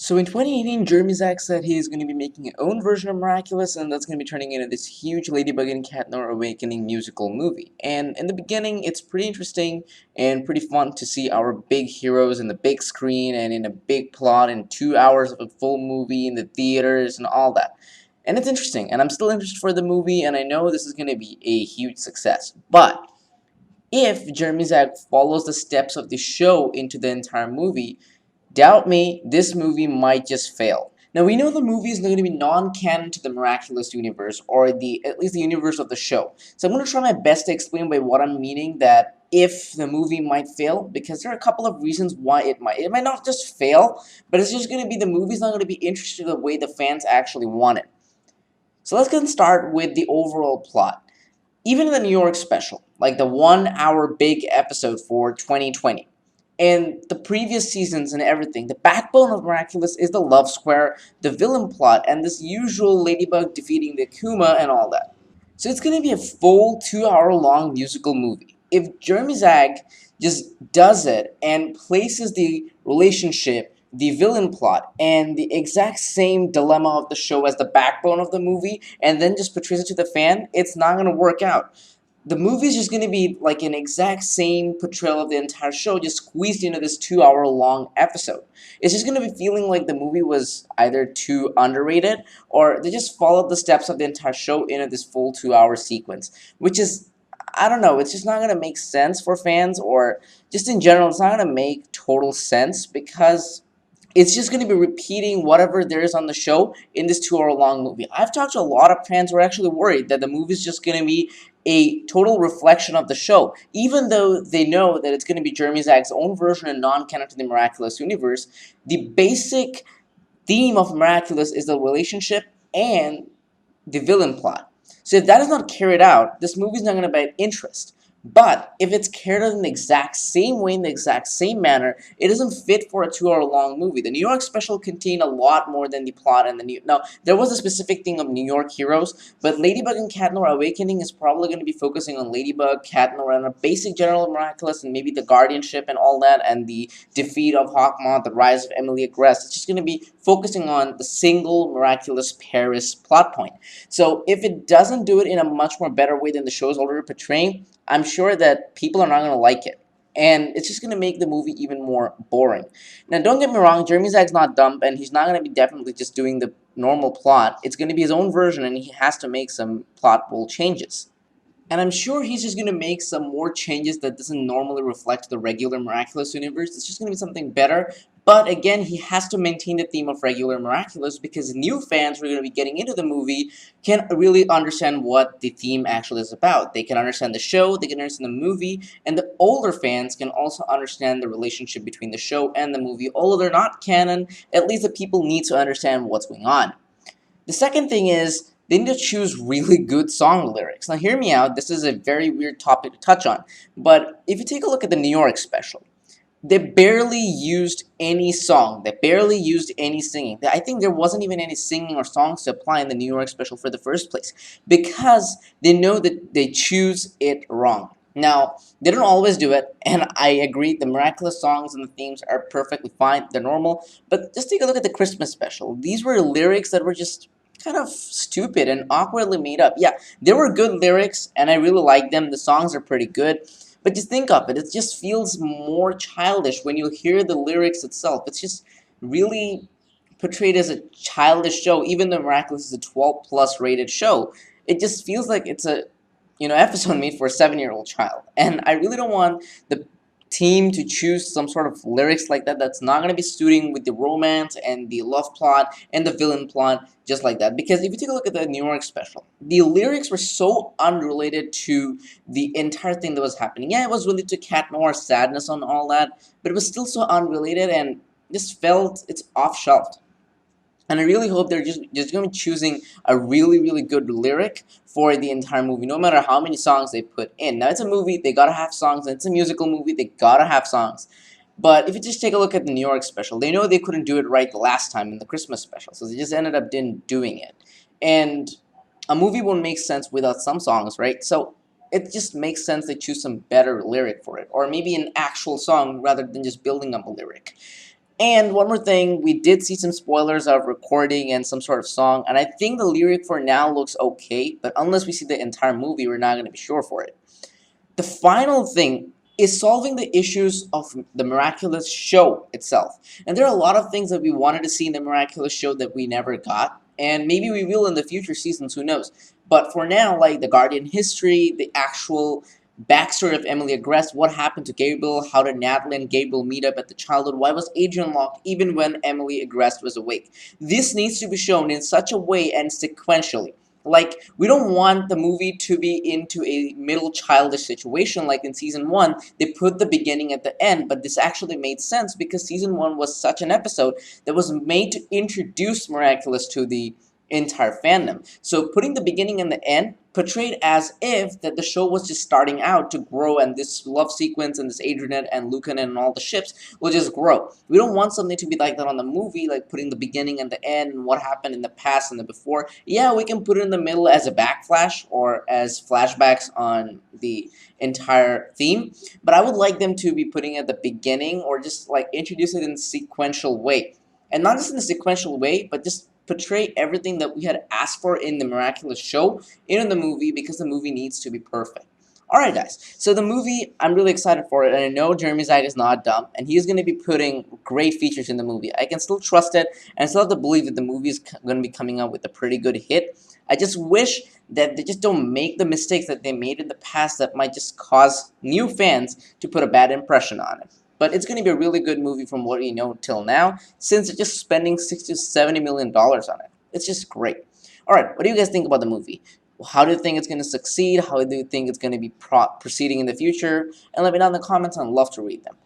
So in 2018, Jeremy Zach said he is going to be making his own version of Miraculous, and that's going to be turning into this huge Ladybug and Catnor Awakening musical movie. And in the beginning, it's pretty interesting and pretty fun to see our big heroes in the big screen and in a big plot and 2 hours of a full movie in the theaters and all that. And it's interesting, and I'm still interested for the movie, and I know this is going to be a huge success. But if Jeremy Zach follows the steps of the show into the entire movie, doubt me, this movie might just fail. Now we know the movie is going to be non-canon to the Miraculous universe, or at least the universe of the show. So I'm going to try my best to explain by what I'm meaning that if the movie might fail, because there are a couple of reasons why it might. It might not just fail, but it's just going to be the movie's not going to be interested in the way the fans actually want it. So let's get start with the overall plot. Even in the New York special, like the 1 hour big episode for 2020, and the previous seasons and everything, the backbone of Miraculous is the love square, the villain plot, and this usual Ladybug defeating the Akuma and all that. So it's gonna be a full 2 hour long musical movie. If Jeremy Zag just does it and places the relationship, the villain plot, and the exact same dilemma of the show as the backbone of the movie, and then just portrays it to the fan, it's not gonna work out. The movie is just going to be like an exact same portrayal of the entire show, just squeezed into this 2 hour long episode. It's just going to be feeling like the movie was either too underrated or they just followed the steps of the entire show into this full 2 hour sequence, which is, I don't know, it's just not going to make sense for fans, or just in general, it's not going to make total sense because it's just going to be repeating whatever there is on the show in this 2 hour long movie. I've talked to a lot of fans who are actually worried that the movie is just going to be a total reflection of the show, even though they know that it's going to be Jeremy Zag's own version and non-canon to the Miraculous universe. The basic theme of Miraculous is the relationship and the villain plot. So if that is not carried out, this movie is not going to buy interest. But if it's carried out in the exact same way, in the exact same manner, it isn't fit for a 2 hour long movie. The New York special contained a lot more than the plot and the new. Now, there was a specific thing of New York heroes, but Ladybug and Catnor Awakening is probably going to be focusing on Ladybug, Catnor, and a basic General Miraculous, and maybe the guardianship and all that, and the defeat of Hawkmoth, the rise of Emilia Gress. It's just going to be focusing on the single Miraculous Paris plot point. So if it doesn't do it in a much more better way than the show is already portraying, I'm sure that people are not going to like it. And it's just going to make the movie even more boring. Now, don't get me wrong, Jeremy Zag's not dumb, and he's not going to be definitely just doing the normal plot. It's going to be his own version, and he has to make some plotful changes. And I'm sure he's just going to make some more changes that doesn't normally reflect the regular Miraculous universe. It's just going to be something better. But again, he has to maintain the theme of regular Miraculous because new fans who are going to be getting into the movie can really understand what the theme actually is about. They can understand the show, they can understand the movie, and the older fans can also understand the relationship between the show and the movie. Although they're not canon, at least the people need to understand what's going on. The second thing is they need to choose really good song lyrics. Now hear me out, this is a very weird topic to touch on, but if you take a look at the New York special, they barely used any song. They barely used any singing. I think there wasn't even any singing or songs to apply in the New York special for the first place because they know that they choose it wrong. Now, they don't always do it, and I agree, the Miraculous songs and the themes are perfectly fine, they're normal, but just take a look at the Christmas special. These were lyrics that were just kind of stupid and awkwardly made up. Yeah, they were good lyrics, and I really like them, the songs are pretty good, but just think of it, it just feels more childish when you hear the lyrics itself. It's just really portrayed as a childish show, even though Miraculous is a 12 plus rated show. It just feels like it's a episode made for a 7-year-old child. And I really don't want the team to choose some sort of lyrics like that that's not going to be suiting with the romance and the love plot and the villain plot just like that. Because if you take a look at the New York special, the lyrics were so unrelated to the entire thing that was happening. Yeah, it was related to Cat Noir's sadness and all that, but it was still so unrelated and just felt it's off-shelf. And I really hope they're just going to be choosing a really good lyric for the entire movie, no matter how many songs they put in. Now, it's a movie, they gotta have songs, and it's a musical movie, they gotta have songs. But if you just take a look at the New York special, they know they couldn't do it right the last time in the Christmas special, so they just ended up doing it. And a movie won't make sense without some songs, right? So it just makes sense they choose some better lyric for it, or maybe an actual song rather than just building up a lyric. And one more thing, we did see some spoilers of recording and some sort of song, and I think the lyric for now looks okay, but unless we see the entire movie, we're not going to be sure for it. The final thing is solving the issues of the Miraculous show itself. And there are a lot of things that we wanted to see in the Miraculous show that we never got, and maybe we will in the future seasons, who knows. But for now, like the Guardian history, the actual backstory of Emily Agrest, what happened to Gabriel, how did Natalie and Gabriel meet up at the childhood, why was Adrian locked even when Emily Agrest was awake. This needs to be shown in such a way and sequentially. Like, we don't want the movie to be into a middle childish situation like in season 1. They put the beginning at the end, but this actually made sense because season 1 was such an episode that was made to introduce Miraculous to the entire fandom. So putting the beginning and the end portrayed as if that the show was just starting out to grow, and this love sequence and this Adrianet and Lucan and all the ships will just grow. We don't want something to be like that on the movie, like putting the beginning and the end and what happened in the past and the before. Yeah, we can put it in the middle as a backflash or as flashbacks on the entire theme, but I would like them to be putting it at the beginning or just like introduce it in a sequential way. And not just in a sequential way, but just portray everything that we had asked for in the Miraculous show in the movie, because the movie needs to be perfect. Alright guys, so the movie, I'm really excited for it, and I know Jeremy Zag is not dumb, and he's going to be putting great features in the movie. I can still trust it, and I still have to believe that the movie is going to be coming out with a pretty good hit. I just wish that they just don't make the mistakes that they made in the past that might just cause new fans to put a bad impression on it. But it's going to be a really good movie from what we know till now, since they're just spending $60 to $70 million on it. It's just great. Alright, what do you guys think about the movie? How do you think it's going to succeed? How do you think it's going to be proceeding in the future? And let me know in the comments, I'd love to read them.